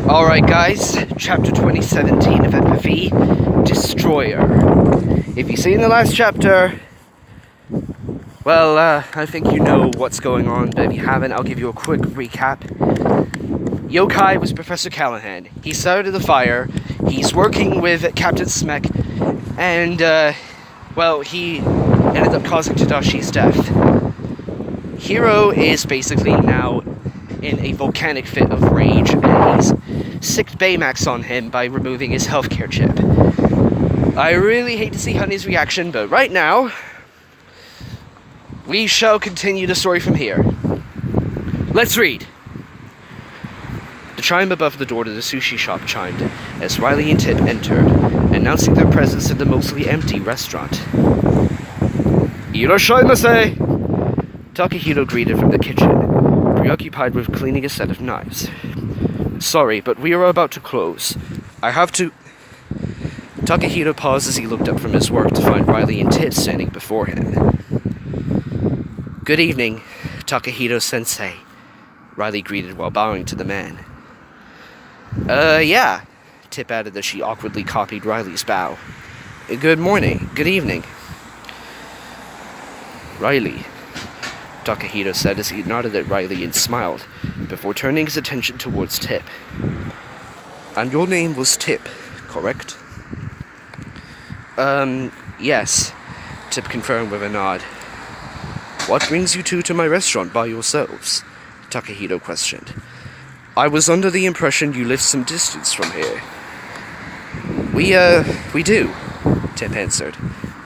Alright guys, chapter 2017 of FFE, Destroyer. If you've seen the last chapter, well, I think you know what's going on, but if you haven't, I'll give you a quick recap. Yokai was Professor Callahan. He started the fire, he's working with Captain Smek, and, well, he ended up causing Tadashi's death. Hiro is basically now in a volcanic fit of rage, and he's sicked Baymax on him by removing his healthcare chip. I really hate to see Honey's reaction, but right now, we shall continue the story from here. Let's read. The chime above the door to the sushi shop chimed as Riley and Tip entered, announcing their presence in the mostly empty restaurant. Irashaimase! Takahito greeted from the kitchen, preoccupied with cleaning a set of knives. Sorry, but we are about to close. I have to... Takahito paused as he looked up from his work to find Riley and Tip standing before him. Good evening, Takahito-sensei, Riley greeted while bowing to the man. Yeah, Tip added as she awkwardly copied Riley's bow. Good morning, good evening. Riley, Takahito said as he nodded at Riley and smiled, before turning his attention towards Tip. And your name was Tip, correct? Yes, Tip confirmed with a nod. What brings you two to my restaurant by yourselves? Takahito questioned. I was under the impression you lived some distance from here. We do, Tip answered.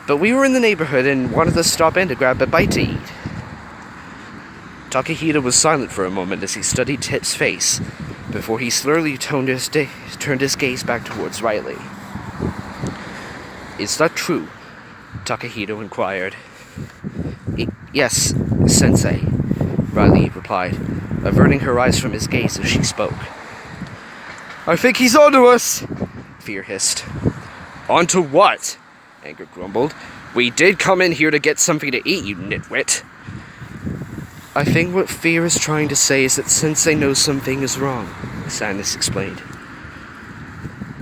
But we were in the neighborhood and wanted to stop in to grab a bite to eat. Takahito was silent for a moment as he studied Tip's face, before he slowly turned his gaze back towards Riley. Is that true? Takahito inquired. Yes, sensei, Riley replied, averting her eyes from his gaze as she spoke. I think he's onto us, Fear hissed. Onto what? Anger grumbled. We did come in here to get something to eat, you nitwit. I think what Fear is trying to say is that Sensei knows something is wrong, Sanus explained.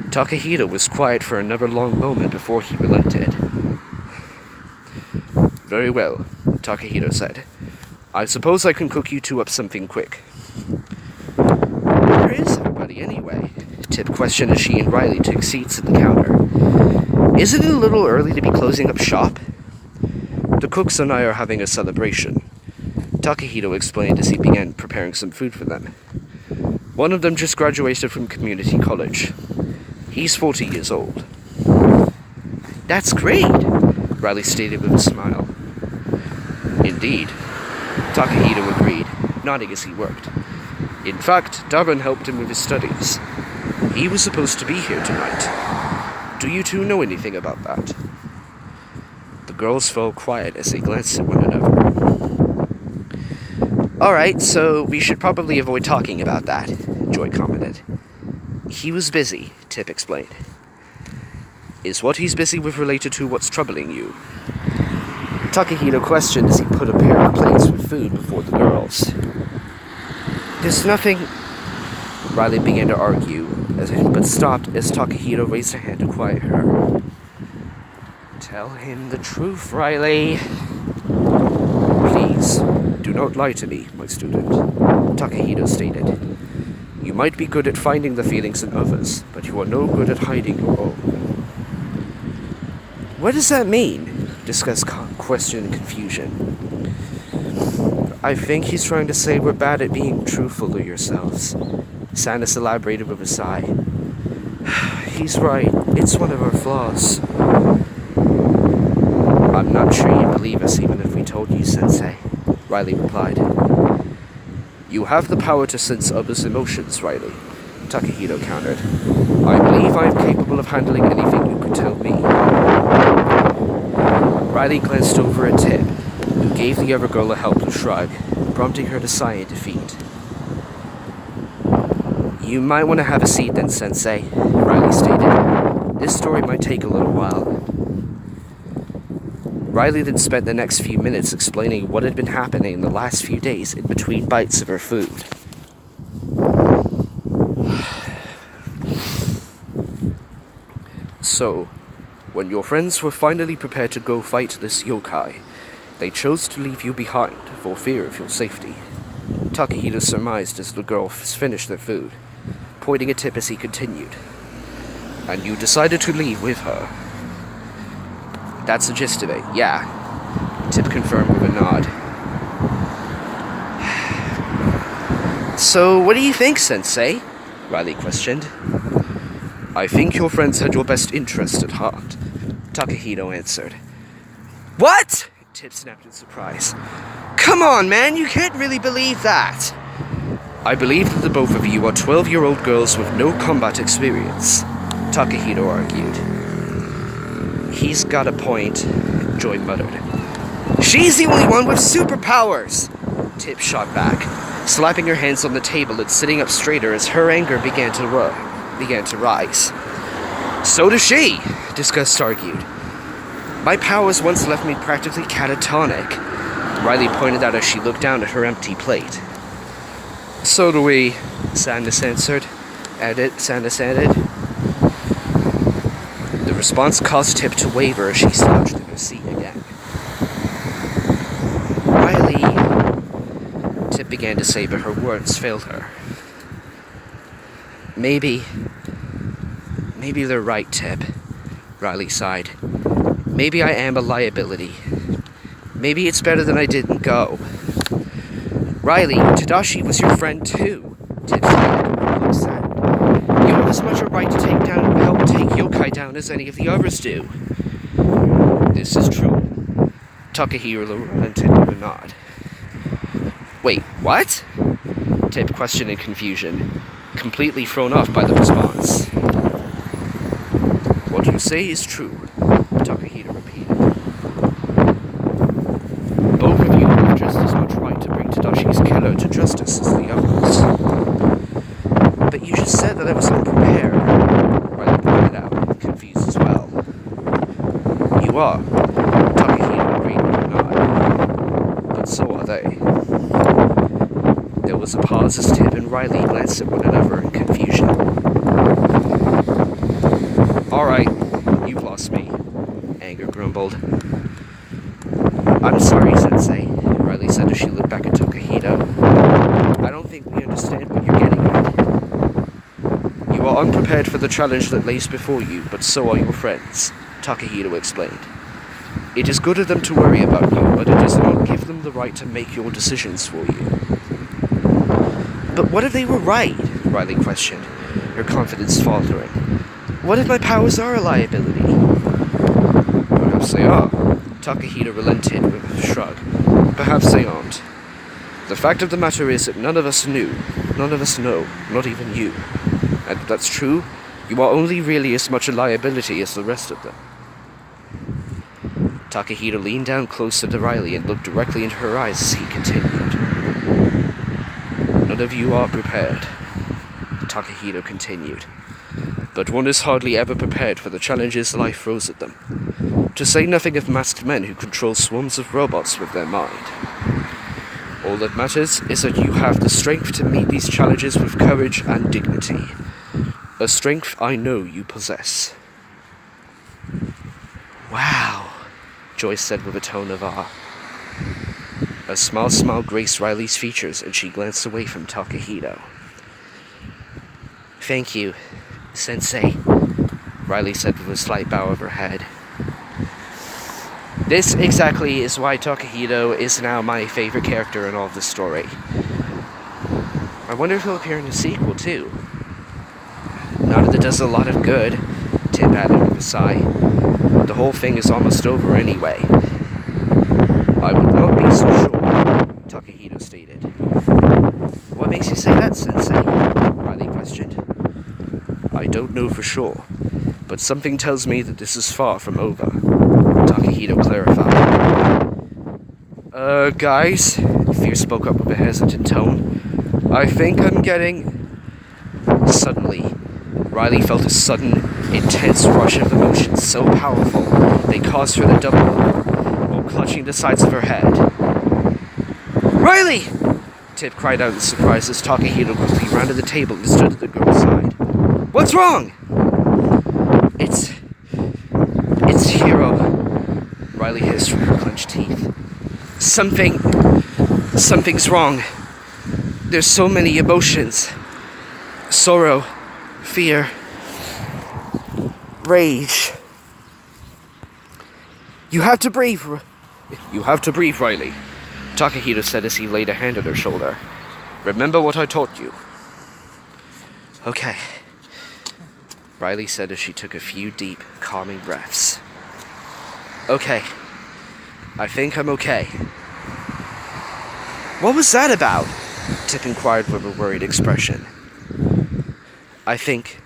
Takahito was quiet for another long moment before he relented. Very well, Takahito said. I suppose I can cook you two up something quick. Where is everybody anyway? Tip questioned as she and Riley took seats at the counter. Isn't it a little early to be closing up shop? The cooks and I are having a celebration, Takahito explained as he began preparing some food for them. One of them just graduated from community college. He's 40 years old. That's great, Riley stated with a smile. Indeed, Takahito agreed, nodding as he worked. In fact, Darren helped him with his studies. He was supposed to be here tonight. Do you two know anything about that? The girls fell quiet as they glanced at one another. Alright, so we should probably avoid talking about that, Joy commented. He was busy, Tip explained. Is what he's busy with related to what's troubling you? Takahito questioned as he put a pair of plates with food before the girls. There's nothing... Riley began to argue, but stopped as Takahito raised a hand to quiet her. Tell him the truth, Riley. Please, do not lie to me, my student, Takahito stated. You might be good at finding the feelings in others, but you are no good at hiding your own. What does that mean? Discussed question and confusion. I think he's trying to say we're bad at being truthful to yourselves, Sanus elaborated with a sigh. He's right, it's one of our flaws. I'm not sure you'd believe us even if we told you, Sensei, Riley replied. You have the power to sense others' emotions, Riley, Takahito countered. I believe I am capable of handling anything you could tell me. Riley glanced over at Tip, who gave the other girl a helpless shrug, prompting her to sigh in defeat. You might want to have a seat then, Sensei, Riley stated. This story might take a little while. Riley then spent the next few minutes explaining what had been happening in the last few days in between bites of her food. So, when your friends were finally prepared to go fight this yokai, they chose to leave you behind for fear of your safety. Takahito surmised as the girls finished their food, pointing at Tip as he continued. And you decided to leave with her. That's the gist of it, yeah. Tip confirmed with a nod. So, what do you think, Sensei? Riley questioned. I think your friends had your best interest at heart, Takahito answered. What? Tip snapped in surprise. Come on, man, you can't really believe that. I believe that the both of you are 12-year-old girls with no combat experience, Takahito argued. He's got a point, Joy muttered. She's the only one with superpowers! Tip shot back, slapping her hands on the table and sitting up straighter as her anger began to rise. So does she, Disgust argued. My powers once left me practically catatonic, Riley pointed out as she looked down at her empty plate. So do we, Sandus answered. Sandus added. The response caused Tip to waver as she slouched in her seat again. Riley, Tip began to say, but her words failed her. Maybe they're right, Tip, Riley sighed. Maybe I am a liability. Maybe it's better that I didn't go. Riley, Tadashi was your friend too, Tip said. You have as much a right to help take yokai down as any of the others do. This is true. Takahiro relented with a nod. Wait, what? Tip questioned in confusion, completely thrown off by the response. What you say is true, Takahiro repeated. Both of you have just as much right to bring Tadashi's killer to justice as the others. But you just said that I was unprepared, Riley pointed out, confused as well. You are, Takahiro agreed with a nod. But so are they. There was a pause as Tip and Riley glanced at one another in confusion. Alright, you've lost me, Anger grumbled. I'm sorry, Sensei, Riley said as she looked back at Takahito. I don't think we understand what you're getting at. You are unprepared for the challenge that lays before you, but so are your friends, Takahito explained. It is good of them to worry about you, but it does not give them the right to make your decisions for you. But what if they were right? Riley questioned, her confidence faltering. What if my powers are a liability? Perhaps they are, Takahito relented with a shrug. Perhaps they aren't. The fact of the matter is that none of us know, not even you. And if that's true, you are only really as much a liability as the rest of them. Takahito leaned down closer to Riley and looked directly into her eyes as he continued. None of you are prepared, Takahito continued. But one is hardly ever prepared for the challenges life throws at them. To say nothing of masked men who control swarms of robots with their mind. All that matters is that you have the strength to meet these challenges with courage and dignity. A strength I know you possess. Wow, Joyce said with a tone of awe. A smile graced Riley's features and she glanced away from Takahito. Thank you, Sensei, Riley said with a slight bow of her head. This exactly is why Takahito is now my favorite character in all of the story. I wonder if he'll appear in a sequel too. Not that it does a lot of good, Tip added with a sigh. The whole thing is almost over anyway. I would not be so sure, Takahito stated. What makes you say that, Sensei? Riley questioned. I don't know for sure, but something tells me that this is far from over, Takahito clarified. Guys, Fear spoke up with a hesitant tone. I think I'm getting... Suddenly, Riley felt a sudden, intense rush of emotions so powerful they caused her to double while clutching the sides of her head. Riley! Tip cried out in surprise as Takahito quickly rounded the table and stood at the girl's side. What's wrong? It's Hiro, Riley hissed through her clenched teeth. Something's wrong. There's so many emotions. Sorrow, fear, rage. You have to breathe, Riley, Takahito said as he laid a hand on her shoulder. Remember what I taught you. Okay, Riley said as she took a few deep, calming breaths. Okay, I think I'm okay. What was that about? Tip inquired with a worried expression. I think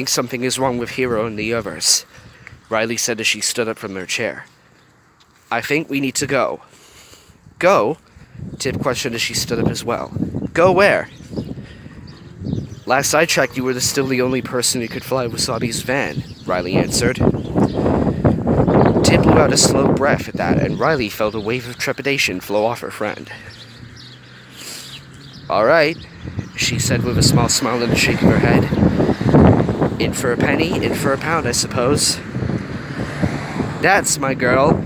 something is wrong with Hiro and the others, Riley said as she stood up from her chair. I think we need to go. Go? Tip questioned as she stood up as well. Go where? Last I checked, you were still the only person who could fly Wasabi's van, Riley answered. Tip blew out a slow breath at that, and Riley felt a wave of trepidation flow off her friend. All right, she said with a small smile and a shake of her head. In for a penny, in for a pound, I suppose. That's my girl,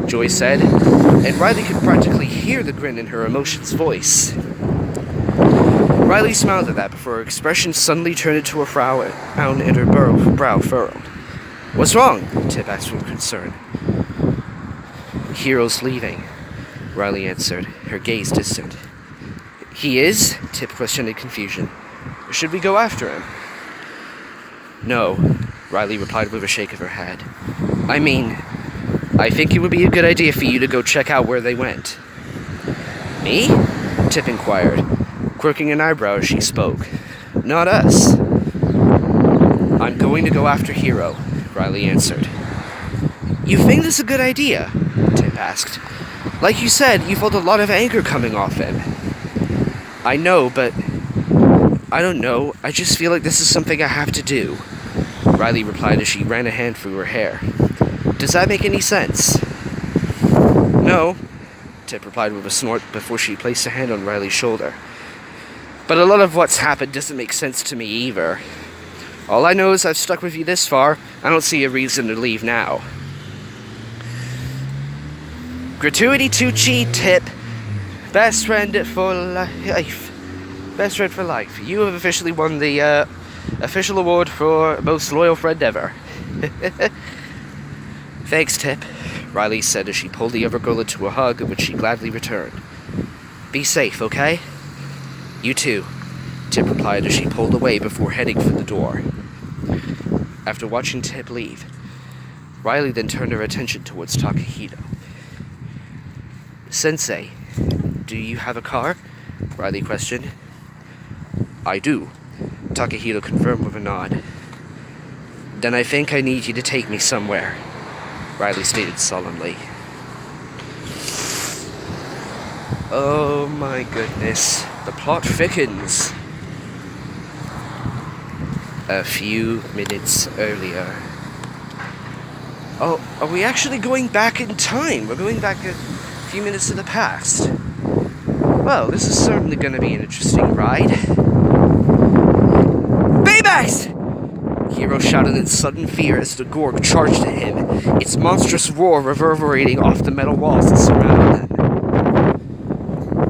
Joy said, and Riley could practically hear the grin in her emotion's voice. Riley smiled at that before her expression suddenly turned into a frown and her brow furrowed. What's wrong? Tip asked with concern. Hiro's leaving, Riley answered, her gaze distant. He is? Tip questioned in confusion. Should we go after him? No, Riley replied with a shake of her head. I mean, I think it would be a good idea for you to go check out where they went. Me? Tip inquired, quirking an eyebrow as she spoke. Not us. I'm going to go after Hiro, Riley answered. You think this is a good idea? Tip asked. Like you said, you felt a lot of anger coming off him. I know, but I don't know. I just feel like this is something I have to do, Riley replied as she ran a hand through her hair. Does that make any sense? No, Tip replied with a snort before she placed a hand on Riley's shoulder. But a lot of what's happened doesn't make sense to me either. All I know is I've stuck with you this far. I don't see a reason to leave now. Gratuity Tucci, Tip. Best friend for life. Best friend for life. You have officially won the official award for most loyal friend ever. Thanks, Tip, Riley said as she pulled the other girl into a hug, which she gladly returned. Be safe, okay? You too, Tip replied as she pulled away before heading for the door. After watching Tip leave, Riley then turned her attention towards Takahito. Sensei, do you have a car? Riley questioned. I do, Takahito confirmed with a nod. Then I think I need you to take me somewhere, Riley stated solemnly. Oh my goodness, the plot thickens. A few minutes earlier. Oh, are we actually going back in time? We're going back a few minutes to the past. Well, this is certainly going to be an interesting ride. Baymax! Hiro shouted in sudden fear as the Gorg charged at him, its monstrous roar reverberating off the metal walls that surrounded them.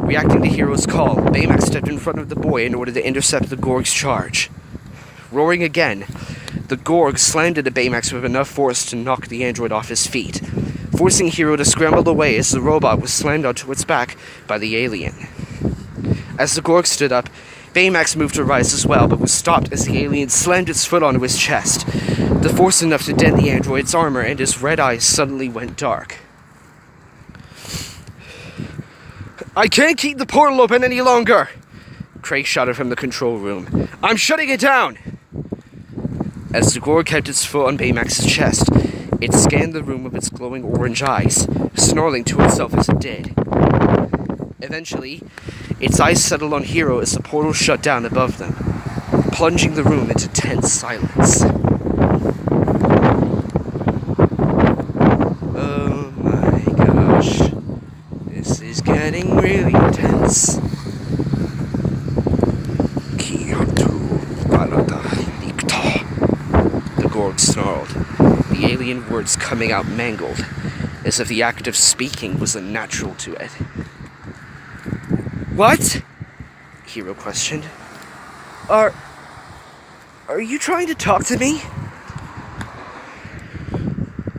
Reacting to Hiro's call, Baymax stepped in front of the boy in order to intercept the Gorg's charge. Roaring again, the Gorg slammed into Baymax with enough force to knock the android off his feet, forcing Hiro to scramble away as the robot was slammed onto its back by the alien. As the Gorg stood up, Baymax moved to rise as well, but was stopped as the alien slammed its foot onto his chest, the force enough to dent the android's armor, and his red eyes suddenly went dark. I can't keep the portal open any longer! Craig shouted from the control room. I'm shutting it down! As the Gorg kept its foot on Baymax's chest, it scanned the room with its glowing orange eyes, snarling to itself as it did. Eventually, its eyes settled on Hiro as the portal shut down above them, plunging the room into tense silence. Oh my gosh. This is getting really intense. The Gorg snarled, the the alien words coming out mangled, as if the act of speaking was unnatural to it. "What?" Hiro questioned. Are you trying to talk to me?"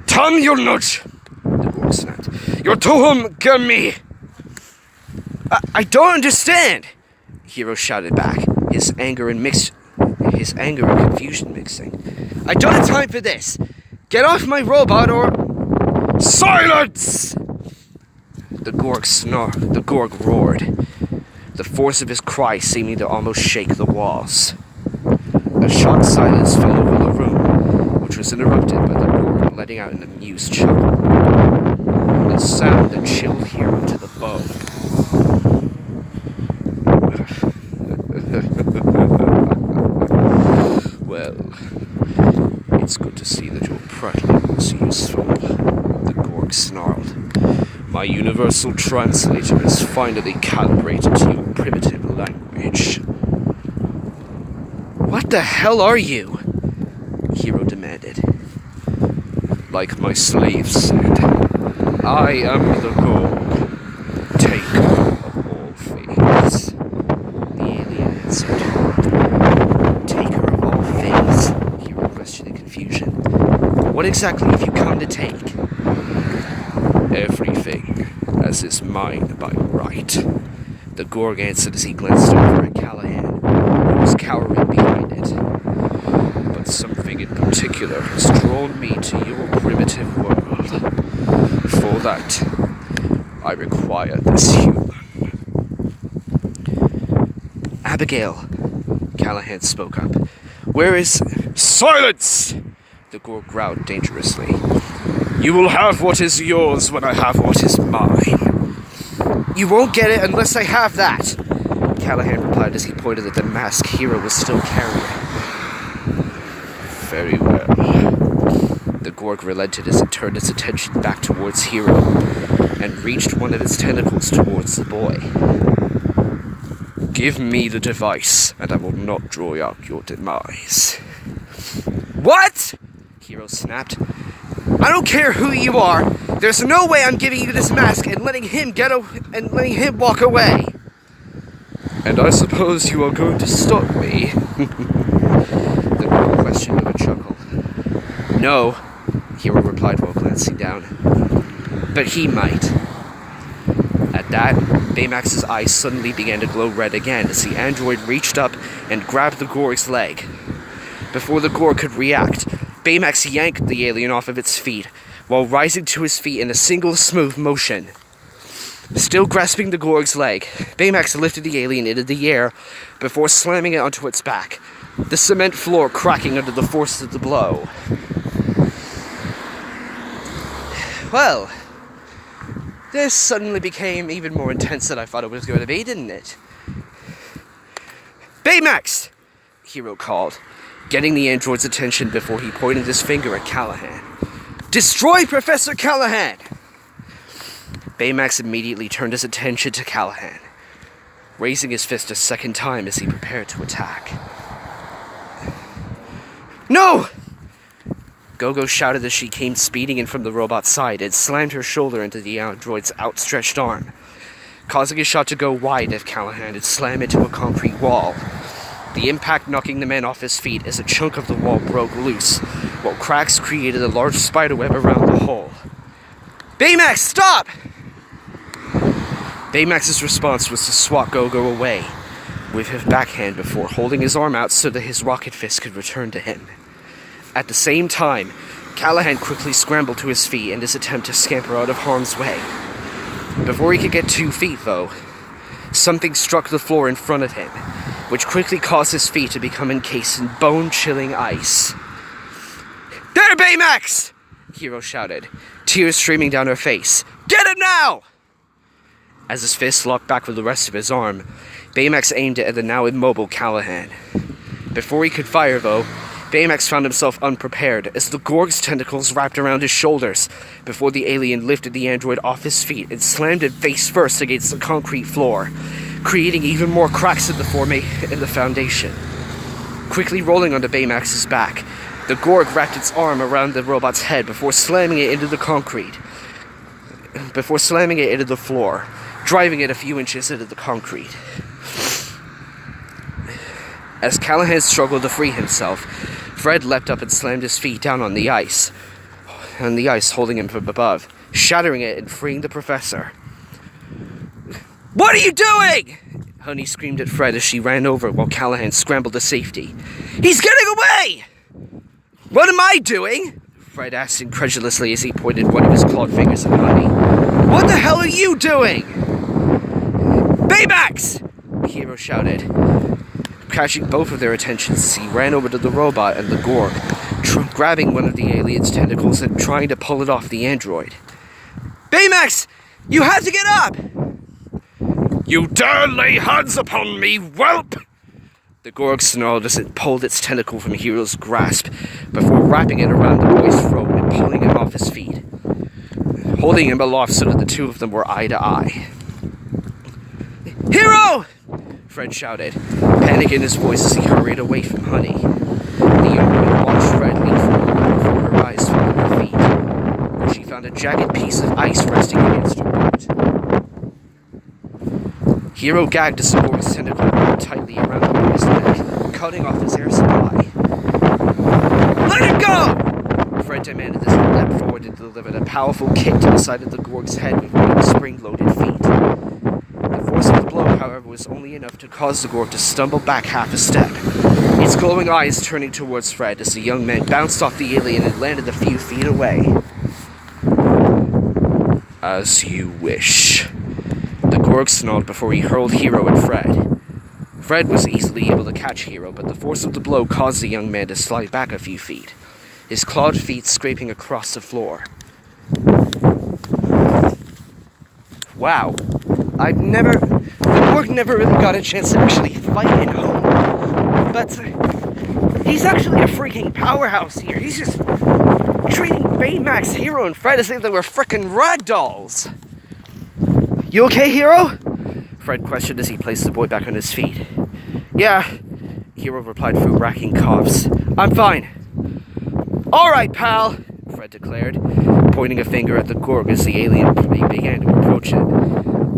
"Tam you'll not!" the Gorg snapped. "You're Tohum Gami!" I don't understand!" Hiro shouted back, his anger and confusion mixing. "I don't have time for this! Get off my robot or..." "Silence!" The Gorg roared, the force of his cry seeming to almost shake the walls. A shocked silence fell over the room, which was interrupted by the Gorg letting out an amused chuckle. A sound that chilled Hiro to the bone. "Well, it's good to see that your prattling was useful," the Gorg snarled. "My universal translator is finally calibrated to your primitive language." "What the hell are you?" Hiro demanded. "Like my slaves said, I am the Gorg, taker of all things," the alien answered. "Taker of all things?" Hiro questioned in confusion. "What exactly have you come to take?" "Everything, as is mine by right," the Gorg answered as he glanced over at Callahan, who was cowering behind it. "But something in particular has drawn me to your primitive world. For that, I require this human." "Abigail," Callahan spoke up. "Where is..." "Silence!" the Gorg growled dangerously. "You will have what is yours when I have what is mine." "You won't get it unless I have that," Callahan replied as he pointed at the mask Hiro was still carrying. "Very well." The Gorg relented as it turned its attention back towards Hiro and reached one of its tentacles towards the boy. "Give me the device, and I will not draw out your demise." "What?" Hiro snapped. "I don't care who you are. There's no way I'm giving you this mask and letting him walk away." "And I suppose you are going to stop me?" the Gorg questioned with a chuckle. "No," Hiro replied while glancing down. "But he might." At that, Baymax's eyes suddenly began to glow red again as the android reached up and grabbed the Gorg's leg. Before the Gorg could react, Baymax yanked the alien off of its feet, while rising to his feet in a single smooth motion. Still grasping the Gorg's leg, Baymax lifted the alien into the air before slamming it onto its back, the cement floor cracking under the force of the blow. Well, this suddenly became even more intense than I thought it was going to be, didn't it? "Baymax!" Hiro called, getting the android's attention before he pointed his finger at Callahan. "Destroy Professor Callahan!" Baymax immediately turned his attention to Callahan, raising his fist a second time as he prepared to attack. "No!" Gogo shouted as she came speeding in from the robot's side and slammed her shoulder into the android's outstretched arm, causing his shot to go wide at Callahan and slam into a concrete wall. The impact knocking the man off his feet as a chunk of the wall broke loose, while cracks created a large spiderweb around the hole. "Baymax, stop!" Baymax's response was to swat Gogo away with his backhand before holding his arm out so that his rocket fist could return to him. At the same time, Callahan quickly scrambled to his feet in his attempt to scamper out of harm's way. Before he could get 2 feet, though, something struck the floor in front of him, which quickly caused his feet to become encased in bone-chilling ice. "There, Baymax!" Hiro shouted, tears streaming down her face. "Get him now!" As his fist locked back with the rest of his arm, Baymax aimed it at the now immobile Callahan. Before he could fire, though, Baymax found himself unprepared as the Gorg's tentacles wrapped around his shoulders before the alien lifted the android off his feet and slammed it face first against the concrete floor, creating even more cracks in the foundation. Quickly rolling onto Baymax's back, The Gorg wrapped its arm around the robot's head before slamming it into the floor, driving it a few inches into the concrete. As Callahan struggled to free himself, Fred leapt up and slammed his feet down on the ice, holding him from above, shattering it and freeing the professor. "What are you doing?" Honey screamed at Fred as she ran over while Callahan scrambled to safety. "He's getting away!" "What am I doing?" Fred asked incredulously as he pointed one of his clawed fingers at Honey. "What the hell are you doing?" "Baymax!" Hiro shouted, catching both of their attentions as he ran over to the robot and the Gorg, grabbing one of the alien's tentacles and trying to pull it off the android. "Baymax! You have to get up!" "You dare lay hands upon me, whelp!" The Gorg snarled as it pulled its tentacle from Hiro's grasp before wrapping it around the boy's throat and pulling him off his feet, holding him aloft so that the two of them were eye to eye. "Hiro!" Fred shouted, panic in his voice as he hurried away from Honey. The young woman watched Fred leap for a moment before her eyes fell on her feet, where she found a jagged piece of ice resting against her boot. Hiro gagged as the Gorg's tentacle wrapped tightly around the boy's neck, cutting off his air supply. "Let him go!" Fred demanded as he leapt forward and delivered a powerful kick to the side of the Gorg's head with one of his spring-loaded feet. The force of the blow, however, was only enough to cause the Gorg to stumble back half a step, its glowing eyes turning towards Fred as the young man bounced off the alien and landed a few feet away. "As you wish." The Gorg snarled before he hurled Hiro at Fred. Fred was easily able to catch Hiro, but the force of the blow caused the young man to slide back a few feet, his clawed feet scraping across the floor. Wow. The Gorg never really got a chance to actually fight in home. But he's actually a freaking powerhouse here. He's just treating Baymax, Hiro, and Fred as if they were frickin' ragdolls. "You okay, Hiro?" Fred questioned as he placed the boy back on his feet. "Yeah," Hiro replied through racking coughs. "I'm fine." "All right, pal," Fred declared, pointing a finger at the Gorg as the alien began to approach it.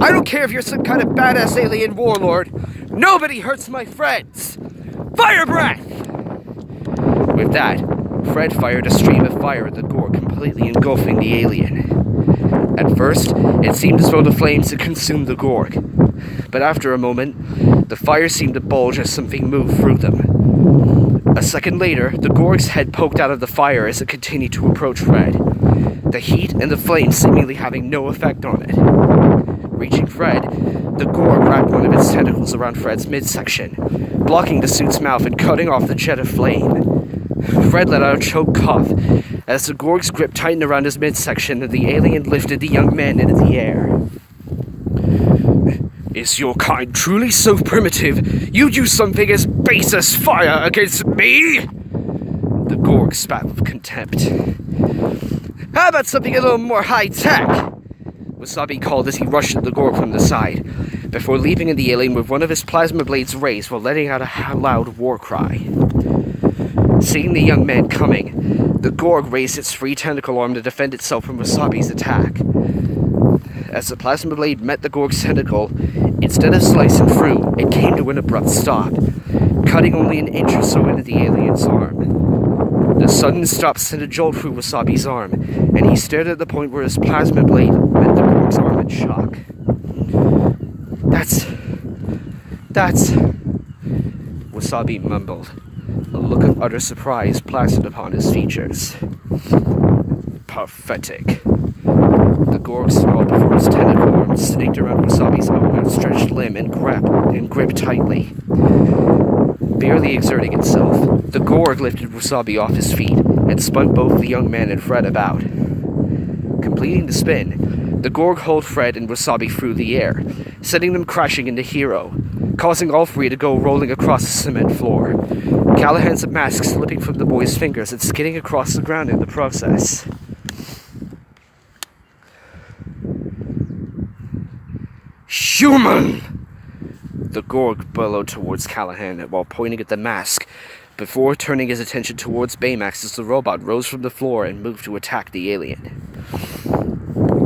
"I don't care if you're some kind of badass alien warlord. Nobody hurts my friends. Fire breath!" With that, Fred fired a stream of fire at the Gorg, completely engulfing the alien. At first, it seemed as though the flames had consumed the Gorg, but after a moment, the fire seemed to bulge as something moved through them. A second later, the Gorg's head poked out of the fire as it continued to approach Fred, the heat and the flames seemingly having no effect on it. Reaching Fred, the Gorg wrapped one of its tentacles around Fred's midsection, blocking the suit's mouth and cutting off the jet of flame. Fred let out a choked cough as the Gorg's grip tightened around his midsection and the alien lifted the young man into the air. "Is your kind truly so primitive you'd use something as base as fire against me?" The Gorg spat with contempt. "How about something a little more high-tech?" Wasabi called as he rushed at the Gorg from the side, before leaping at the alien with one of his plasma blades raised while letting out a loud war cry. Seeing the young man coming, the Gorg raised its free tentacle arm to defend itself from Wasabi's attack. As the plasma blade met the Gorg's tentacle, instead of slicing through, it came to an abrupt stop, cutting only an inch or so into the alien's arm. The sudden stop sent a jolt through Wasabi's arm, and he stared at the point where his plasma blade met the Gorg's arm in shock. That's... Wasabi mumbled, a look of utter surprise plastered upon his features. "Pathetic." The Gorg snarled before his tentacle arm snaked around Wasabi's outstretched limb and gripped tightly. Barely exerting itself, the Gorg lifted Wasabi off his feet and spun both the young man and Fred about. Completing the spin, the Gorg hurled Fred and Wasabi through the air, sending them crashing into Hiro, causing all three to go rolling across the cement floor, Callahan's mask slipping from the boy's fingers and skidding across the ground in the process. "Human!" The Gorg bellowed towards Callahan while pointing at the mask before turning his attention towards Baymax as the robot rose from the floor and moved to attack the alien.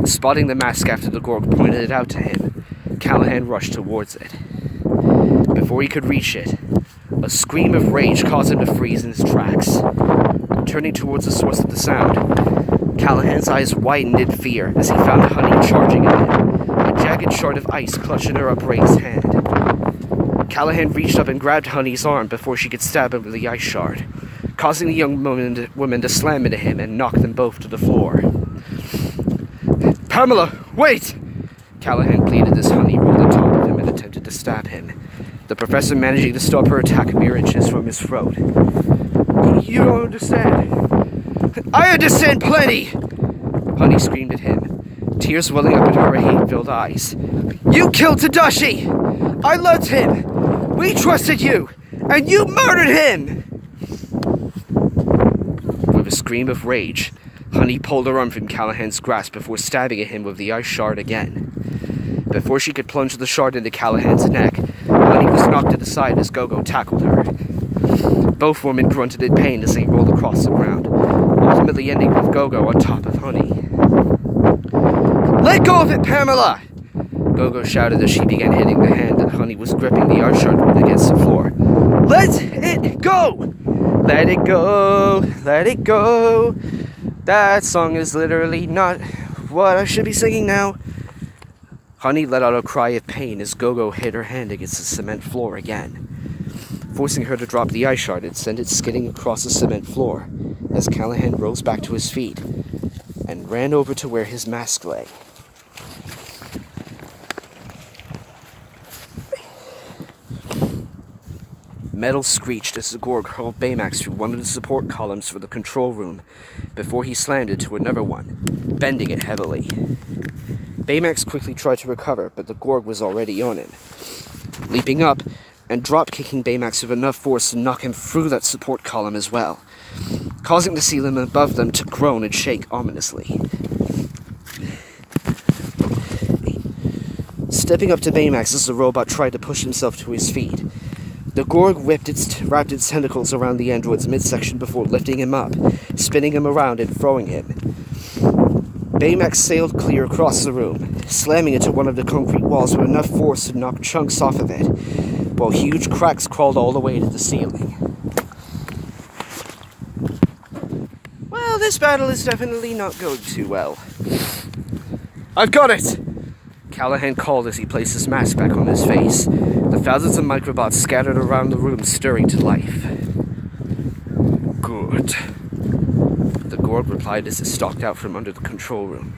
Spotting the mask after the Gorg pointed it out to him, Callahan rushed towards it. Before he could reach it, a scream of rage caused him to freeze in his tracks. Turning towards the source of the sound, Callahan's eyes widened in fear as he found Honey charging at him, a jagged shard of ice clutched in her upraised hand. Callahan reached up and grabbed Honey's arm before she could stab him with the ice shard, causing the young woman to slam into him and knock them both to the floor. "Pamela, wait!" Callahan pleaded as Honey rolled on top of him and attempted to stab him, the professor managing to stop her attack mere inches from his throat. "You don't understand." "I understand plenty!" Honey screamed at him, tears welling up in her hate-filled eyes. "You killed Tadashi! I loved him! We trusted you! And you murdered him!" With a scream of rage, Honey pulled her arm from Callahan's grasp before stabbing at him with the ice shard again. Before she could plunge the shard into Callahan's neck, Honey was knocked to the side as Gogo tackled her. Both women grunted in pain as they rolled across the ground, ultimately ending with Gogo on top of Honey. "Let go of it, Pamela!" Gogo shouted as she began hitting the hand that Honey was gripping the ice shard with against the floor. "Let it go! Let it go! Let it go! That song is literally not what I should be singing now." Honey let out a cry of pain as Gogo hit her hand against the cement floor again, forcing her to drop the ice shard and send it skidding across the cement floor as Callahan rose back to his feet and ran over to where his mask lay. Metal screeched as the Gorg hurled Baymax through one of the support columns for the control room before he slammed into another one, bending it heavily. Baymax quickly tried to recover, but the Gorg was already on him, leaping up and drop-kicking Baymax with enough force to knock him through that support column as well, causing the ceiling above them to groan and shake ominously. Stepping up to Baymax as the robot tried to push himself to his feet, the Gorg wrapped its tentacles around the android's midsection before lifting him up, spinning him around and throwing him. Baymax sailed clear across the room, slamming into one of the concrete walls with enough force to knock chunks off of it, while huge cracks crawled all the way to the ceiling. Well, this battle is definitely not going too well. "I've got it!" Callahan called as he placed his mask back on his face, the thousands of microbots scattered around the room stirring to life. "Good," the Gorg replied as it stalked out from under the control room,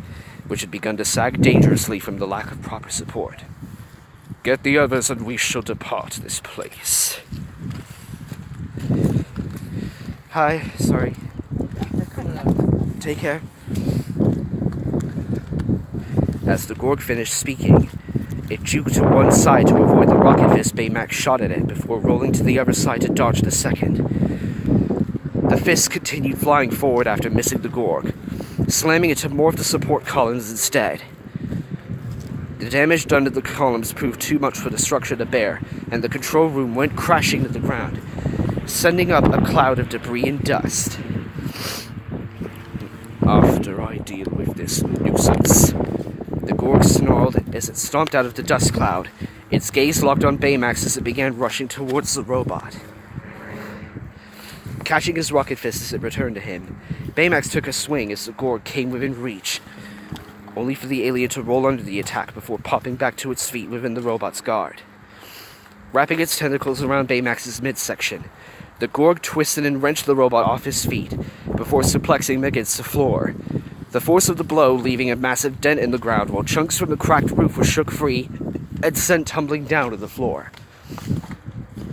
which had begun to sag dangerously from the lack of proper support. "Get the others and we shall depart this place." "Hi, sorry. Take care." As the Gorg finished speaking, it juked to one side to avoid the rocket fist Baymax shot at it before rolling to the other side to dodge the second. The fist continued flying forward after missing the Gorg, slamming into more of the support columns instead. The damage done to the columns proved too much for the structure to bear, and the control room went crashing to the ground, sending up a cloud of debris and dust. "After I deal with this nuisance," the Gorg snarled as it stomped out of the dust cloud, its gaze locked on Baymax as it began rushing towards the robot. Catching his rocket fist as it returned to him, Baymax took a swing as the Gorg came within reach, only for the alien to roll under the attack before popping back to its feet within the robot's guard. Wrapping its tentacles around Baymax's midsection, the Gorg twisted and wrenched the robot off his feet before suplexing him against the floor, the force of the blow leaving a massive dent in the ground while chunks from the cracked roof were shook free and sent tumbling down to the floor.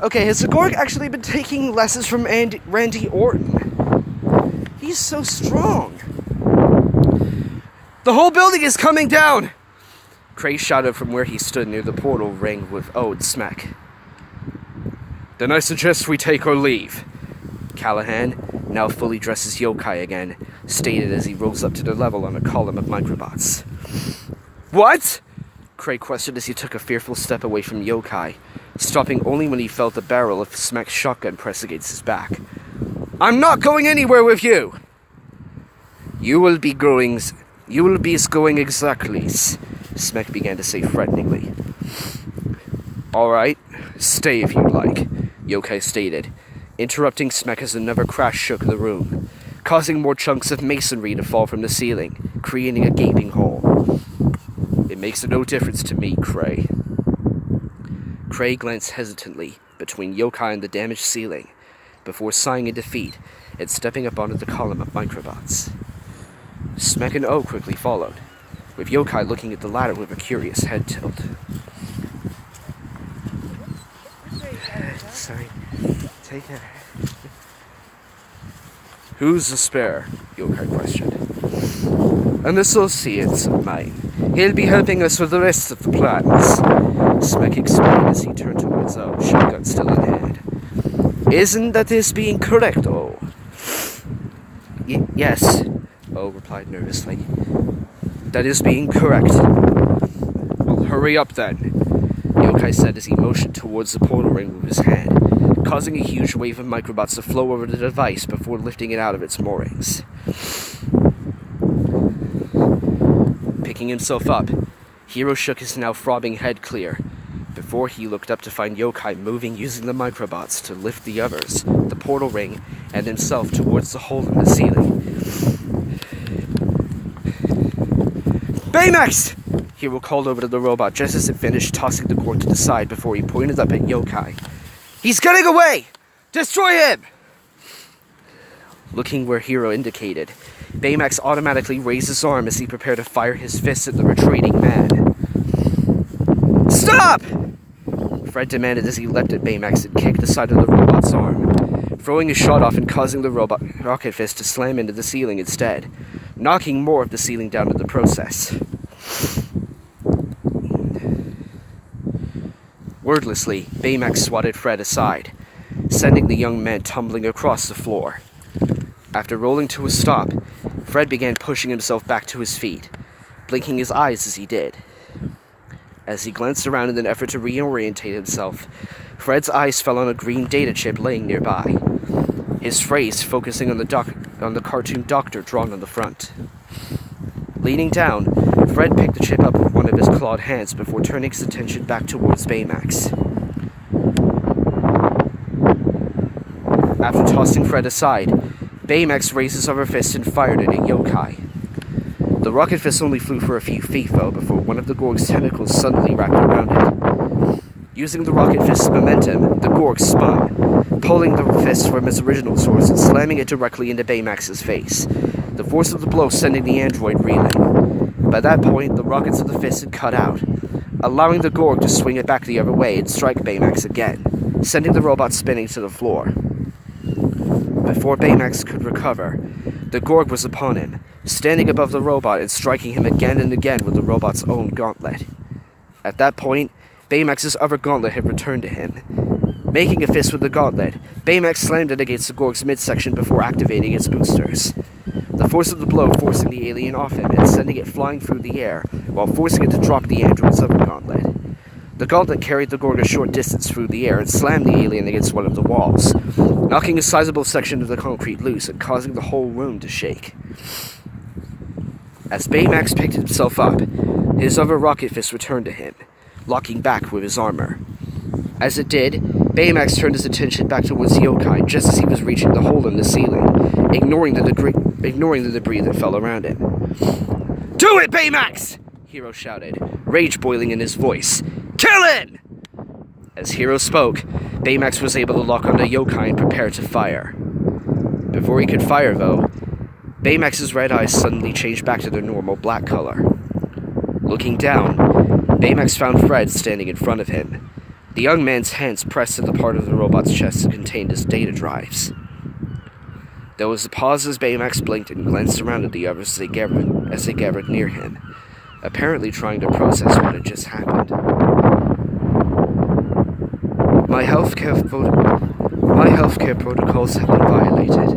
Okay, has the Gorg actually been taking lessons from Randy Orton? He's so strong. "The whole building is coming down!" Cray shouted from where he stood near the portal ring with Ode smack. "Then I suggest we take our leave," Callahan, now fully dressed as Yokai again, stated as he rose up to the level on a column of microbots. "What?" Craig questioned as he took a fearful step away from Yokai, stopping only when he felt the barrel of Smeck's shotgun press against his back. I'm not going anywhere with you! You will be going exactly, Smeck began to say threateningly. Alright, stay if you'd like, Yokai stated, interrupting Smeck as another crash shook the room, causing more chunks of masonry to fall from the ceiling, creating a gaping hole. It makes no difference to me, Cray. Cray glanced hesitantly between Yokai and the damaged ceiling, before sighing in defeat and stepping up onto the column of microbots. Smeck and O quickly followed, with Yokai looking at the latter with a curious head tilt. Sorry. Take care. Who's the spare? Yokai questioned. An associate of mine. He'll be helping us with the rest of the plans, Smeck explained as he turned towards O, shotgun still in hand. Isn't that this being correct, O? Yes, O replied nervously. That is being correct. Well, hurry up then, Yokai said as he motioned towards the portal ring with his hand, causing a huge wave of microbots to flow over the device before lifting it out of its moorings. Picking himself up, Hiro shook his now throbbing head clear, before he looked up to find Yokai moving using the microbots to lift the others, the portal ring, and himself towards the hole in the ceiling. Baymax! Hiro called over to the robot just as it finished tossing the Gorg to the side before he pointed up at Yokai. He's getting away! Destroy him! Looking where Hiro indicated, Baymax automatically raised his arm as he prepared to fire his fist at the retreating man. Stop! Fred demanded as he leapt at Baymax and kicked the side of the robot's arm, throwing his shot off and causing the rocket fist to slam into the ceiling instead, knocking more of the ceiling down in the process. Wordlessly, Baymax swatted Fred aside, sending the young man tumbling across the floor. After rolling to a stop, Fred began pushing himself back to his feet, blinking his eyes as he did. As he glanced around in an effort to reorientate himself, Fred's eyes fell on a green data chip laying nearby, his phrase focusing on the cartoon doctor drawn on the front. Leaning down, Fred picked the chip up with one of his clawed hands before turning his attention back towards Baymax. After tossing Fred aside, Baymax raised his other fist and fired it at Yokai. The rocket fist only flew for a few feet, though, before one of the Gorg's tentacles suddenly wrapped around it. Using the rocket fist's momentum, the Gorg spun, pulling the fist from its original source and slamming it directly into Baymax's face, the force of the blow sending the android reeling. By that point, the rockets of the fist had cut out, allowing the Gorg to swing it back the other way and strike Baymax again, sending the robot spinning to the floor. Before Baymax could recover, the Gorg was upon him, standing above the robot and striking him again and again with the robot's own gauntlet. At that point, Baymax's other gauntlet had returned to him. Making a fist with the gauntlet, Baymax slammed it against the Gorg's midsection before activating its boosters. The force of the blow forcing the alien off him and sending it flying through the air, while forcing it to drop the android's other gauntlet. The gauntlet carried the Gorg a short distance through the air and slammed the alien against one of the walls, knocking a sizable section of the concrete loose and causing the whole room to shake. As Baymax picked himself up, his other rocket fist returned to him, locking back with his armor. As it did, Baymax turned his attention back towards Yokai just as he was reaching the hole in the ceiling, ignoring the debris that fell around him. Do it, Baymax! Hiro shouted, rage boiling in his voice. Kill him! As Hiro spoke, Baymax was able to lock onto Yokai and prepare to fire. Before he could fire, though, Baymax's red eyes suddenly changed back to their normal black color. Looking down, Baymax found Fred standing in front of him, the young man's hands pressed to the part of the robot's chest that contained his data drives. There was a pause as Baymax blinked and glanced around at the others as they gathered near him, apparently trying to process what had just happened. My healthcare protocols have been violated,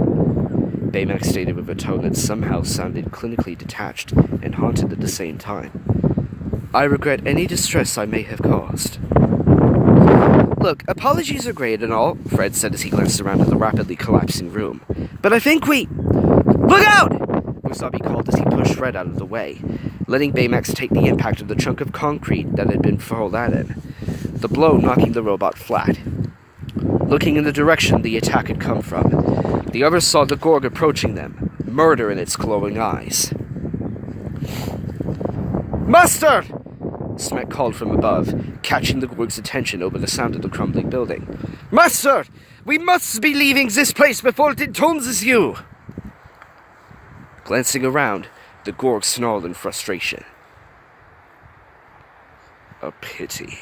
Baymax stated with a tone that somehow sounded clinically detached and haunted at the same time. I regret any distress I may have caused. Look, apologies are great and all, Fred said as he glanced around at the rapidly collapsing room. But I think we... Look out! Wasabi called as he pushed Fred out of the way, letting Baymax take the impact of the chunk of concrete that had been hurled at him, the blow knocking the robot flat. Looking in the direction the attack had come from, the others saw the Gorg approaching them, murder in its glowing eyes. Master! Smek called from above, catching the Gorg's attention over the sound of the crumbling building. Master! We must be leaving this place before it entombs you! Glancing around, the Gorg snarled in frustration. A pity.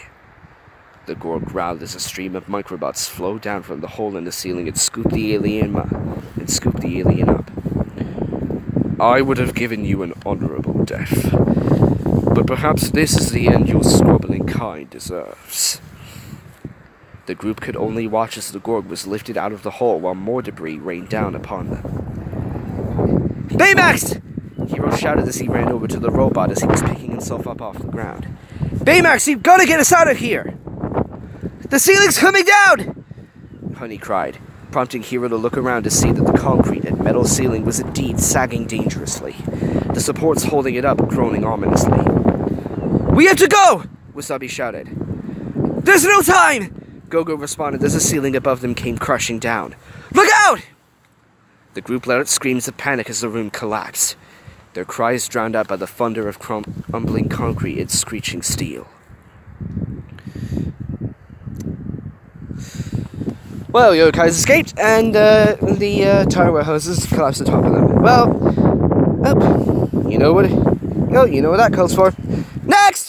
The Gorg growled as a stream of microbots flowed down from the hole in the ceiling and scooped the alien up. I would have given you an honorable death, but perhaps this is the end your squabbling kind deserves. The group could only watch as the Gorg was lifted out of the hole while more debris rained down upon them. Baymax! Hiro shouted as he ran over to the robot as he was picking himself up off the ground. Baymax, you've got to get us out of here! The ceiling's coming down! Honey cried, prompting Hiro to look around to see that the concrete and metal ceiling was indeed sagging dangerously, the supports holding it up groaning ominously. We have to go! Wasabi shouted. There's no time! Gogo responded as the ceiling above them came crushing down. Look out! The group let out screams of panic as the room collapsed, their cries drowned out by the thunder of crumbling concrete and screeching steel. Well, Yokai's escaped, and the tire warehouses collapsed on top of them. Well, you know what that calls for. Next!